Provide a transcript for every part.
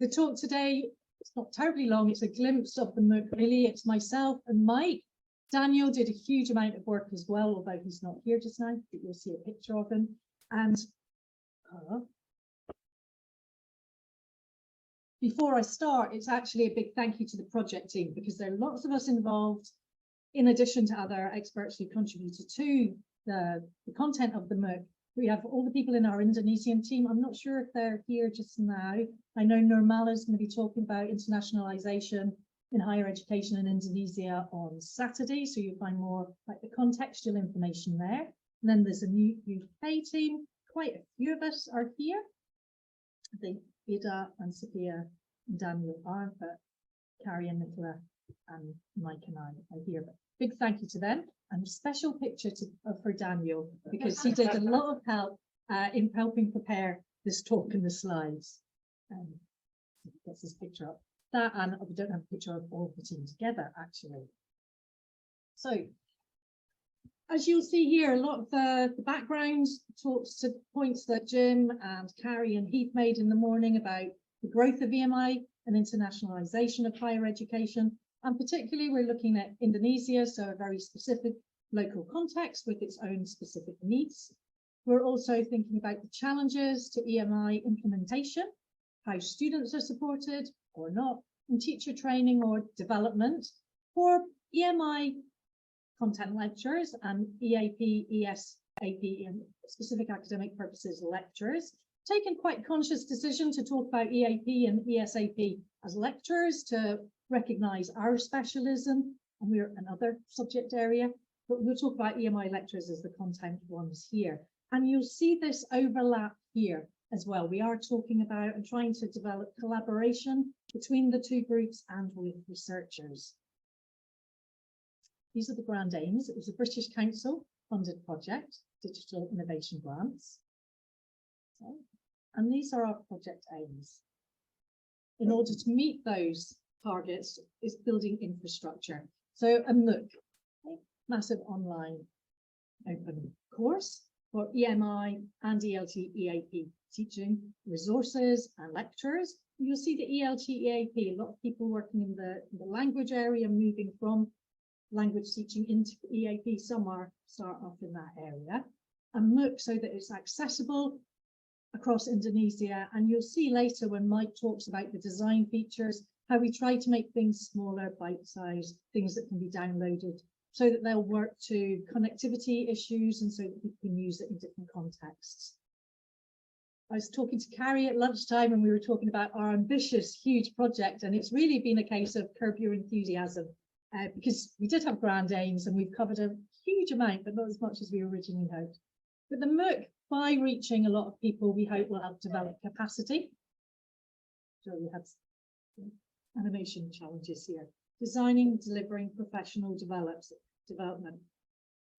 The talk today, it's not terribly long, it's a glimpse of the MOOC really. It's myself and Mike. Daniel did a huge amount of work as well, although he's not here just now, but you'll see a picture of him. And before I start, it's actually a big thank you to the project team, because there are lots of us involved, in addition to other experts who contributed to the content of the MOOC. We have all the people in our Indonesian team. I'm not sure if they're here just now. I know Nirmala is going to be talking about internationalization in higher education in Indonesia on Saturday, so you'll find more like the contextual information there. And then there's a new UK team. Quite a few of us are here. I think Ida and Sophia and Daniel aren't, but Carrie and Nicola and Mike and I are here. But big thank you to them, and a special picture for Daniel, because he did a lot of help in helping prepare this talk and the slides. Gets his picture up. That, and we don't have a picture of all the team together actually. So, as you'll see here, a lot of the background talks to points that Jim and Carrie and Heath made in the morning about the growth of EMI and internationalization of higher education. And particularly, we're looking at Indonesia, so a very specific local context with its own specific needs. We're also thinking about the challenges to EMI implementation, how students are supported or not, and teacher training or development for EMI content lectures and EAP, ESAP, and specific academic purposes lectures. Taken quite a conscious decision to talk about EAP and ESAP as lectures to recognise our specialism, and we're another subject area, but we'll talk about EMI lectures as the content ones here. And you'll see this overlap here as well. We are talking about and trying to develop collaboration between the two groups and with researchers. These are the grand aims. It was a British Council funded project, digital innovation grants. And these are our project aims. In order to meet those targets is building infrastructure. So a MOOC, massive online open course for EMI and ELT EAP teaching resources and lectures. You'll see the ELT EAP, a lot of people working in the language area, moving from language teaching into EAP. Some are start off in that area. A MOOC so that it's accessible across Indonesia, and you'll see later when Mike talks about the design features, how we try to make things smaller, bite-sized, things that can be downloaded so that they'll work to connectivity issues and so that we can use it in different contexts. I was talking to Carrie at lunchtime and we were talking about our ambitious, huge project, and it's really been a case of curb your enthusiasm because we did have grand aims and we've covered a huge amount, but not as much as we originally hoped. But the MOOC, by reaching a lot of people, we hope will help develop capacity. So we had animation challenges here. Designing, delivering professional development,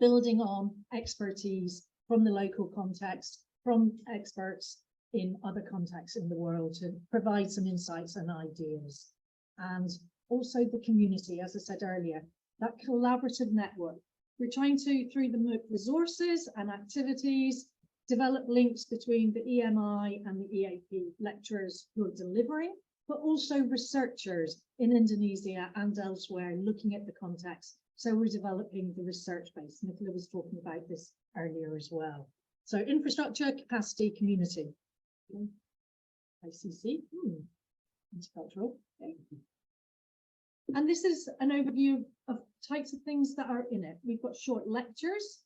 building on expertise from the local context, from experts in other contexts in the world to provide some insights and ideas. And also the community, as I said earlier, that collaborative network. We're trying to, through the MOOC resources and activities, develop links between the EMI and the EAP lecturers who are delivering, but also researchers in Indonesia and elsewhere looking at the context. So we're developing the research base. Nicola was talking about this earlier as well. So infrastructure, capacity, community. ICC, intercultural. Okay. And this is an overview of types of things that are in it. We've got short lectures,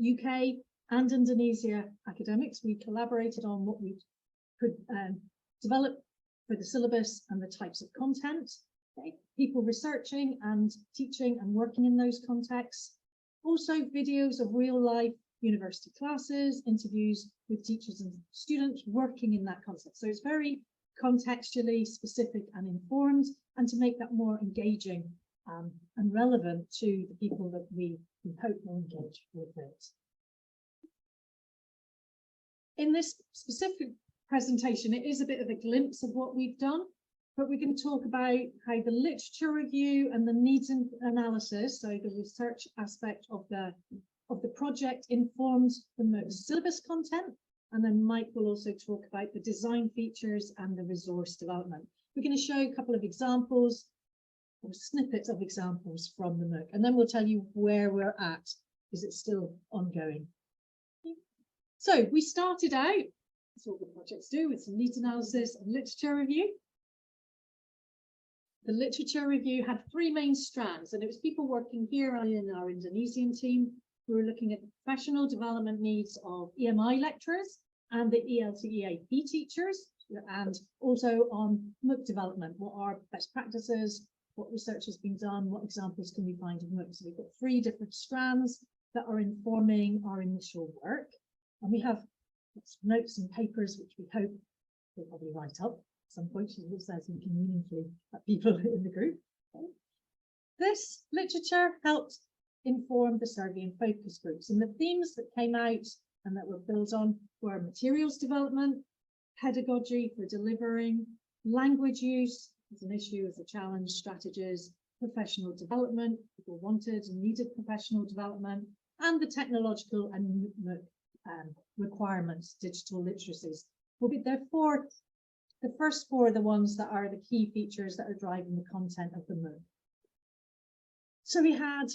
UK and Indonesia academics. We collaborated on what we could develop for the syllabus and the types of content. Okay. People researching and teaching and working in those contexts. Also videos of real life university classes, interviews with teachers and students working in that context. So it's very contextually specific and informed, and to make that more engaging and relevant to the people that we hope will engage with it. In this specific presentation, it is a bit of a glimpse of what we've done, but we're going to talk about how the literature review and the needs analysis, so the research aspect of the project, informs the MOOC syllabus content And then Mike will also talk about the design features and the resource development. We're going to show a couple of examples or snippets of examples from the MOOC, and then we'll tell you where we're at. Is it still ongoing? So we started out, that's what the projects do, with some needs analysis and literature review. The literature review had three main strands, and it was people working here in our Indonesian team who were looking at the professional development needs of EMI lecturers and the ELT/EAP teachers, and also on MOOC development. What are best practices? What research has been done? What examples can we find of MOOC? So we've got three different strands that are informing our initial work. And we have notes and papers, which we hope we'll probably write up at some point. She also says looking meaningfully at people in the group. Okay. This literature helped inform the survey and focus groups. And the themes that came out and that were built on were materials development, pedagogy for delivering, language use as an issue, as a challenge, strategies, professional development, people wanted and needed professional development, and the technological and requirements, digital literacies. Will be therefore the first four are the ones that are the key features that are driving the content of the MOOC. So we had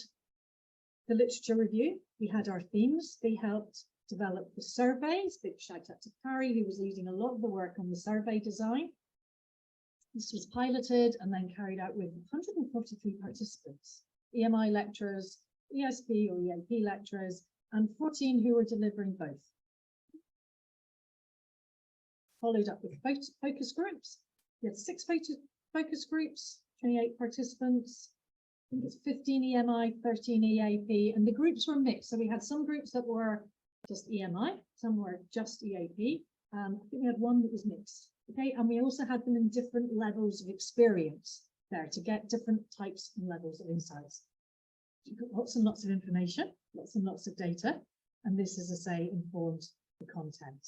the literature review, we had our themes, they helped develop the surveys. Big shout out to Carole, who was leading a lot of the work on the survey design. This was piloted and then carried out with 143 participants, EMI lecturers, ESP or EAP lecturers, and 14 who were delivering both. Followed up with focus groups. We had 6 focus groups, 28 participants. I think it's 15 EMI, 13 EAP, and the groups were mixed. So we had some groups that were just EMI, some were just EAP. I think we had one that was mixed. Okay, and we also had them in different levels of experience there to get different types and levels of insights. You've got lots and lots of information, lots and lots of data, and this, as I say, informed the content.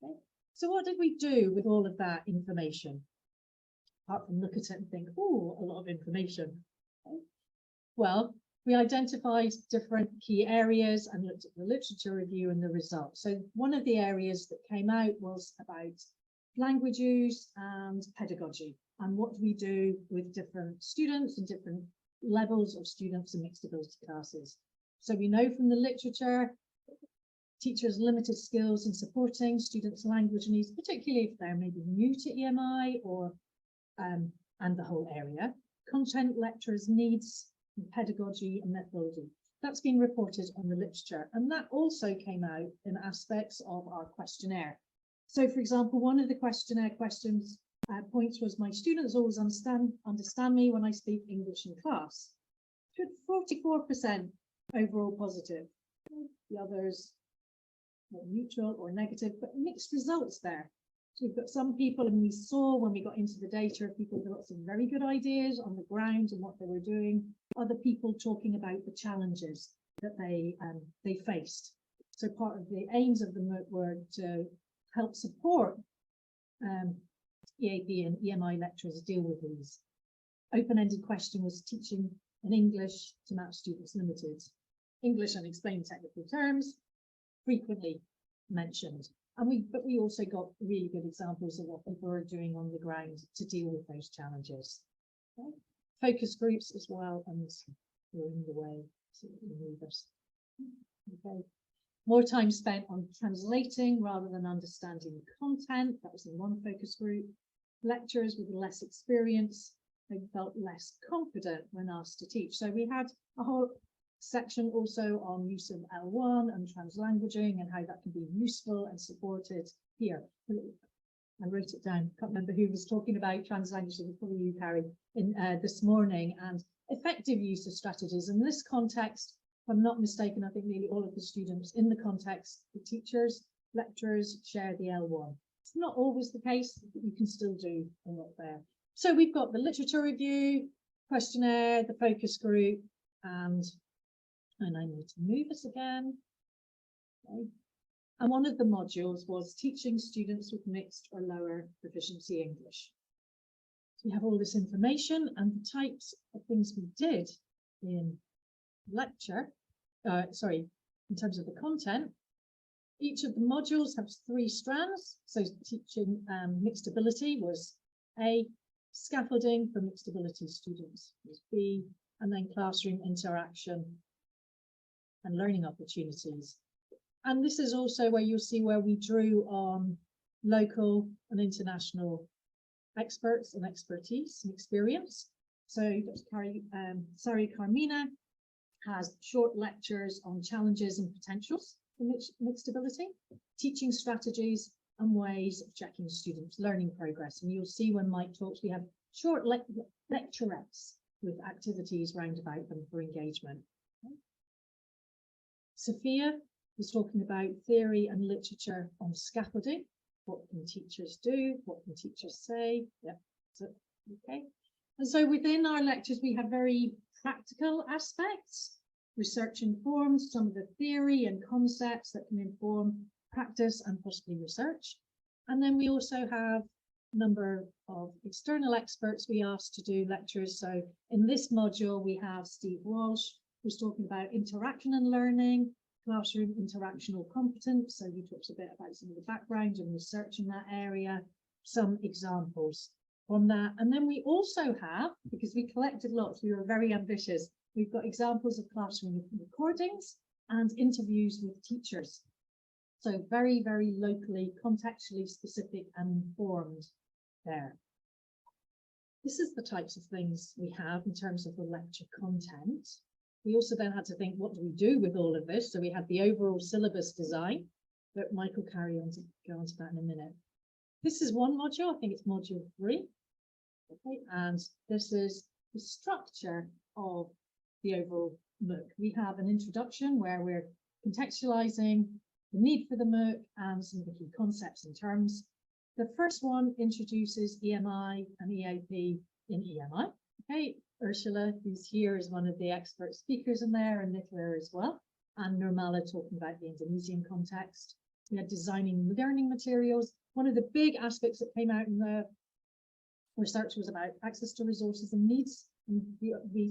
Okay, so what did we do with all of that information? Apart from look at it and think, oh, a lot of information. Okay. Well, we identified different key areas and looked at the literature review and the results. So one of the areas that came out was about language use and pedagogy, and what do we do with different students and different levels of students in mixed ability classes. So we know from the literature, teachers' limited skills in supporting students' language needs, particularly if they're maybe new to EMI or and the whole area. Content lecturers' needs, pedagogy and methodology. That's been reported on the literature, and that also came out in aspects of our questionnaire. So, for example, one of the questionnaire questions points was, my students always understand me when I speak English in class. 44% overall positive. The others more neutral or negative, but mixed results there. So we've got some people, and we saw when we got into the data, people with lots of very good ideas on the ground and what they were doing. Other people talking about the challenges that they faced. So part of the aims of the MOOC were to help support EAP and EMI lecturers deal with these. Open-ended question was teaching in English to match students limited. English and explain technical terms, frequently mentioned. But we also got really good examples of what people are doing on the ground to deal with those challenges. Okay. Focus groups as well, and we're in the way, so move us. Okay. More time spent on translating rather than understanding the content. That was in one focus group. Lecturers with less experience, they felt less confident when asked to teach. So we had a whole section also on use of L1 and translanguaging and how that can be useful and supported here. I wrote it down, can't remember who was talking about translanguaging, it was probably you, Carrie, in this morning, and effective use of strategies. In this context, if I'm not mistaken, I think nearly all of the students in the context, the teachers, lecturers share the L1. It's not always the case, but you can still do a lot there. So we've got the literature review, questionnaire, the focus group, and I need to move us again. Okay. And one of the modules was teaching students with mixed or lower proficiency English. So we have all this information and the types of things we did in lecture, in terms of the content. Each of the modules has 3 strands. So teaching mixed ability was A, scaffolding for mixed ability students was B, and then classroom interaction and learning opportunities. And this is also where you'll see where we drew on local and international experts and expertise and experience. So Dr. Sari Carmina has short lectures on challenges and potentials for mixed ability, teaching strategies and ways of checking students' learning progress. And you'll see when Mike talks, we have short lecturettes with activities round about them for engagement. Okay. Sophia was talking about theory and literature on scaffolding. What can teachers do? What can teachers say? Yep. So, okay. And so within our lectures, we have very practical aspects, research informed, some of the theory and concepts that can inform practice and possibly research. And then we also have a number of external experts we asked to do lectures. So in this module, we have Steve Walsh, who's talking about interaction and learning, classroom interactional competence. So he talks a bit about some of the background and research in that area, some examples on that. And then we also have, because we collected lots, we were very ambitious, we've got examples of classroom recordings and interviews with teachers. So very, very locally, contextually specific and informed there. This is the types of things we have in terms of the lecture content. We also then had to think, what do we do with all of this? So we had the overall syllabus design, but Mike will carry on to go on to that in a minute. This is one module, I think it's module 3. Okay, and this is the structure of the overall MOOC. We have an introduction where we're contextualizing the need for the MOOC and some of the key concepts and terms. The first one introduces EMI and EAP in EMI. Okay, Ursula, who's here, is one of the expert speakers in there, and Nicola as well, and Nirmala talking about the Indonesian context. We had designing learning materials. One of the big aspects that came out in the research was about access to resources and needs. And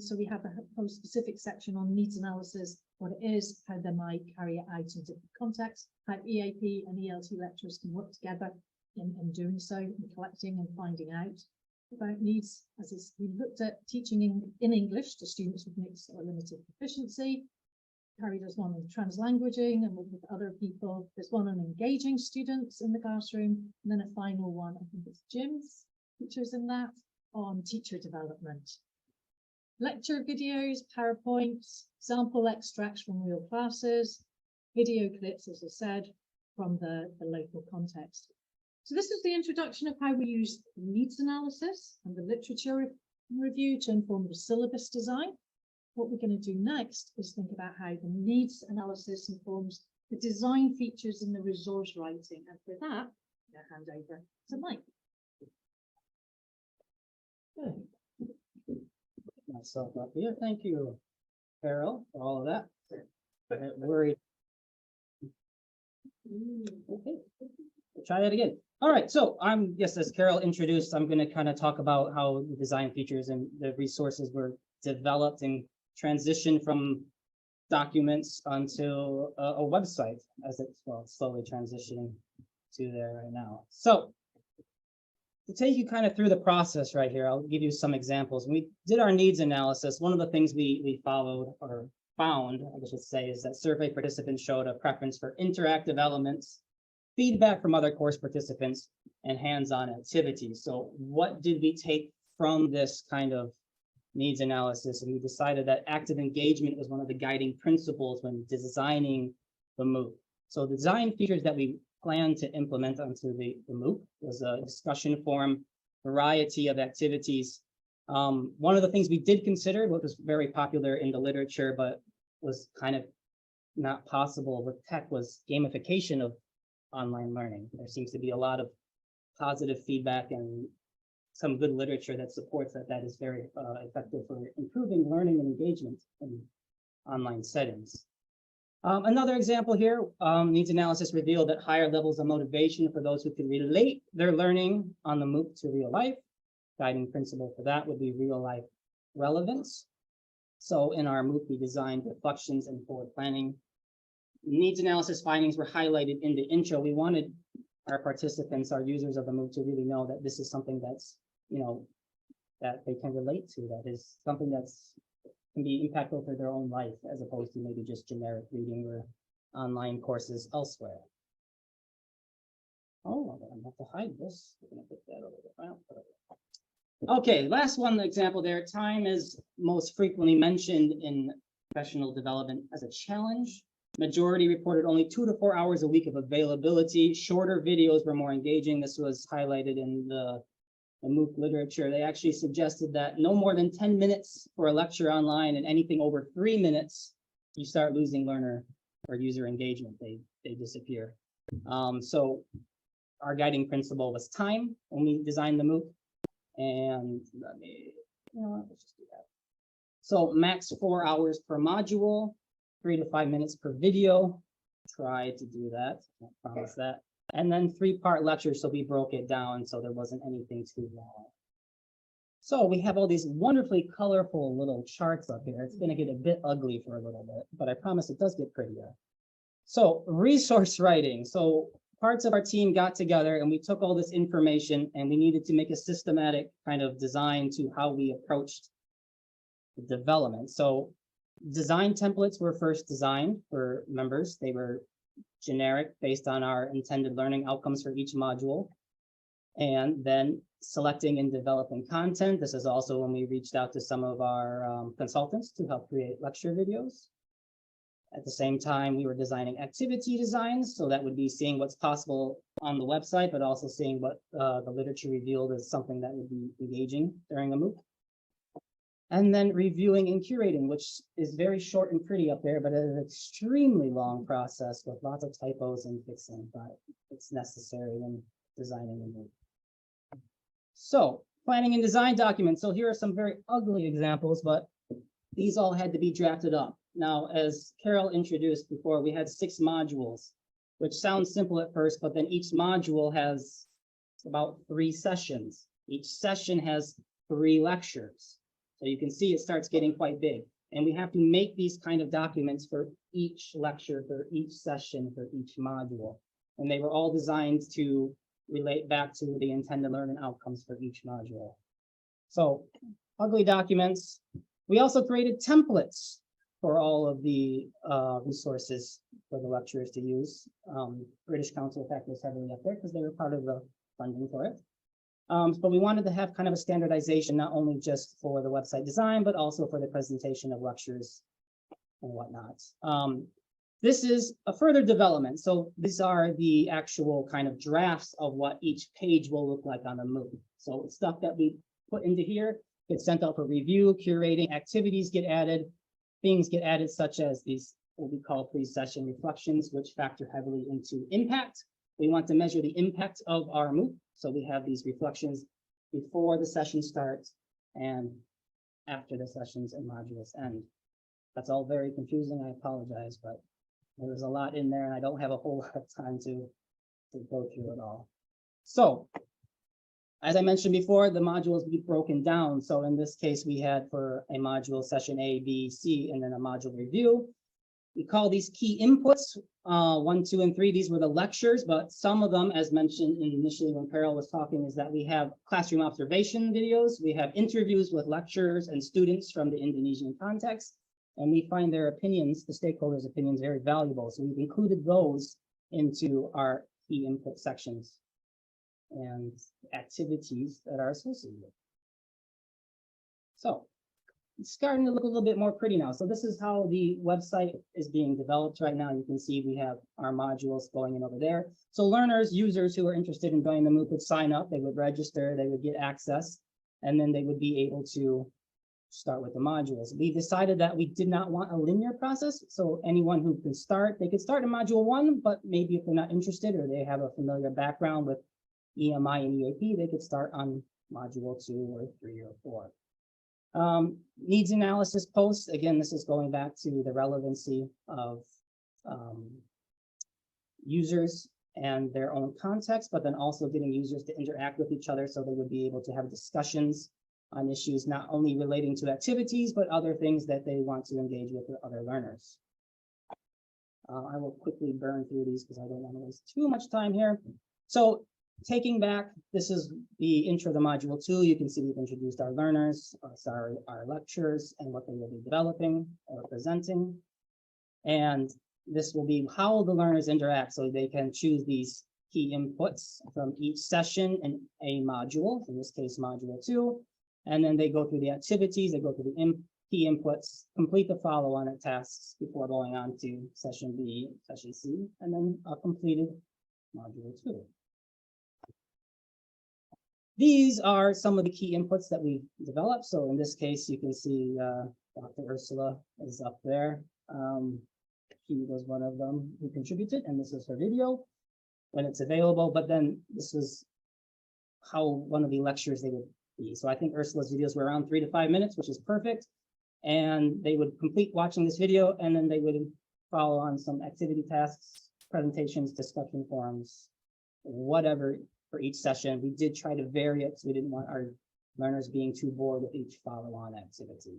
so we have a whole specific section on needs analysis, what it is, how they might carry it out in different contexts, how EAP and ELT lecturers can work together in doing so, in collecting and finding out about needs. We looked at teaching in English to students with mixed or limited proficiency. Carrie does one on translanguaging and with other people. There's one on engaging students in the classroom, and then a final one, I think it's Jim's features in that, on teacher development. Lecture videos, PowerPoints, sample extracts from real classes, video clips, as I said, from the local context. So this is the introduction of how we use needs analysis and the literature review to inform the syllabus design. What we're going to do next is think about how the needs analysis informs the design features and the resource writing. And for that, I'm going to hand over to Mike. Good. Myself up here. Thank you, Carole, for all of that. Worried. Okay, we'll try that again. All right, so yes, as Carole introduced, I'm going to kind of talk about how the design features and the resources were developed and transitioned from documents onto a website, as it's slowly transitioning to there right now. So to take you kind of through the process right here, I'll give you some examples. When we did our needs analysis, one of the things we followed or found, I should say, is that survey participants showed a preference for interactive elements, feedback from other course participants, and hands-on activities. So what did we take from this kind of needs analysis? And we decided that active engagement was one of the guiding principles when designing the MOOC. So the design features that we plan to implement onto the MOOC was a discussion forum, variety of activities. One of the things we did consider, what was very popular in the literature, but was kind of not possible with tech, was gamification of online learning. There seems to be a lot of positive feedback and some good literature that supports that is very effective for improving learning and engagement in online settings. Another example here, needs analysis revealed that higher levels of motivation for those who can relate their learning on the MOOC to real life. Guiding principle for that would be real life relevance. So in our MOOC, we designed reflections and forward planning needs analysis findings were highlighted in the intro. We wanted our participants, our users of the MOOC to really know that this is something that's, that they can relate to, that is something that's can be impactful for their own life as opposed to maybe just generic reading or online courses elsewhere. Oh, I'm gonna have to hide this. We're gonna put that over there. Okay, last one example there. Time is most frequently mentioned in professional development as a challenge. Majority reported only 2 to 4 hours a week of availability. Shorter videos were more engaging. This was highlighted in the MOOC literature. They actually suggested that no more than 10 minutes for a lecture online, and anything over 3 minutes, you start losing learner or user engagement. They disappear. So our guiding principle was time when we designed the MOOC. And let's just do that. So max 4 hours per module, 3 to 5 minutes per video. Try to do that, can't promise that. And then 3-part lectures, so we broke it down so there wasn't anything too long. So we have all these wonderfully colorful little charts up here. It's gonna get a bit ugly for a little bit, but I promise it does get prettier. So resource writing. So parts of our team got together and we took all this information and we needed to make a systematic kind of design to how we approached the development. So design templates were first designed for members. They were generic based on our intended learning outcomes for each module. And then selecting and developing content. This is also when we reached out to some of our consultants to help create lecture videos. At the same time, we were designing activity designs. So that would be seeing what's possible on the website, but also seeing what the literature revealed as something that would be engaging during a MOOC. And then reviewing and curating, which is very short and pretty up there, but it's an extremely long process with lots of typos and fixing, but it's necessary when designing a MOOC. So planning and design documents. So here are some very ugly examples, but these all had to be drafted up. Now, as Carole introduced before, we had 6 modules, which sounds simple at first, but then each module has about 3 sessions. Each session has 3 lectures. So you can see it starts getting quite big. And we have to make these kind of documents for each lecture, for each session, for each module. And they were all designed to relate back to the intended learning outcomes for each module. So ugly documents. We also created templates for all of the resources for the lecturers to use. British Council, in fact, was heavily up there because they were part of the funding for it. But we wanted to have kind of a standardization, not only just for the website design, but also for the presentation of lectures and whatnot. This is a further development. So these are the actual kind of drafts of what each page will look like on the MOOC. So it's stuff that we put into here, gets sent out for review, curating, activities get added, things get added such as these, what we call pre-session reflections, which factor heavily into impact. We want to measure the impact of our MOOC. So we have these reflections before the session starts and after the sessions and modules end. That's all very confusing. I apologize, but there's a lot in there and I don't have a whole lot of time to go through it all. So as I mentioned before, the modules be broken down. So in this case, we had for a module session A, B, C, and then a module review. We call these key inputs 1, 2, and 3. These were the lectures, but some of them, as mentioned initially when Carole was talking, is that we have classroom observation videos. We have interviews with lecturers and students from the Indonesian context, and we find their opinions, the stakeholders' opinions, very valuable. So we've included those into our key input sections and activities that are associated with. So it's starting to look a little bit more pretty now. So this is how the website is being developed right now. You can see we have our modules going in over there. So learners, users who are interested in joining the MOOC would sign up, they would register, they would get access, and then they would be able to start with the modules. We decided that we did not want a linear process. So anyone who can start, they could start in module 1, but maybe if they're not interested or they have a familiar background with EMI and EAP, they could start on module 2 or 3 or 4. Needs analysis posts. Again, this is going back to the relevancy of users and their own context, but then also getting users to interact with each other so they would be able to have discussions on issues not only relating to activities, but other things that they want to engage with other learners. I will quickly burn through these because I don't want to waste too much time here. So taking back, this is the intro to module 2. You can see we've introduced our learners, our lectures, and what they will be developing or presenting. And this will be how the learners interact, so they can choose these key inputs from each session in a module, in this case, module 2. And then they go through the activities, they go through the key inputs, complete the follow-on tasks before going on to session B, session C, and then a completed module 2. These are some of the key inputs that we developed. So in this case, you can see Dr. Ursula is up there. She was one of them who contributed, and this is her video when it's available. But then this is how one of the lectures they would be. So I think Ursula's videos were around 3 to 5 minutes, which is perfect. And they would complete watching this video, and then they would follow on some activity tasks, presentations, discussion forums, whatever for each session. We did try to vary it, so we didn't want our learners being too bored with each follow-on activity.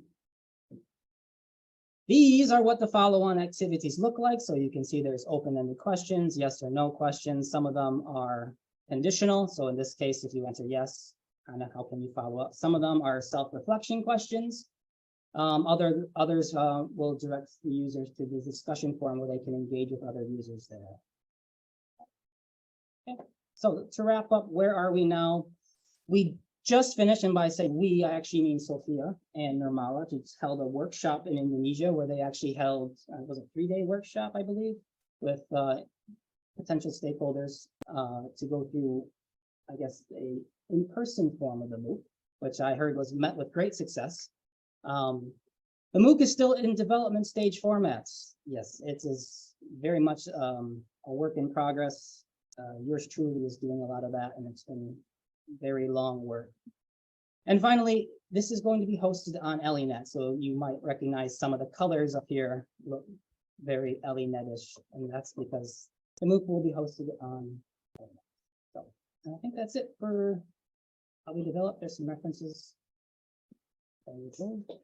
These are what the follow-on activities look like. So you can see there's open-ended questions, yes or no questions. Some of them are conditional. So in this case, if you answer yes, kind of how can you follow up? Some of them are self-reflection questions. Others will direct the users to the discussion forum where they can engage with other users there. Okay. So to wrap up, where are we now? We just finished, and by saying we, I actually mean Sophia and Nirmala, just held a workshop in Indonesia where they actually held, it was a 3-day workshop, I believe, with potential stakeholders to go through, I guess, a in-person form of the MOOC, which I heard was met with great success. The MOOC is still in development stage formats. Yes, it is very much a work in progress. Yours truly is doing a lot of that, and it's been very long work. And finally, this is going to be hosted on ELINET, so you might recognize some of the colors up here look very ELINET-ish, and that's because the MOOC will be hosted on ELINET. So I think that's it for how we develop. There's some references. There you go.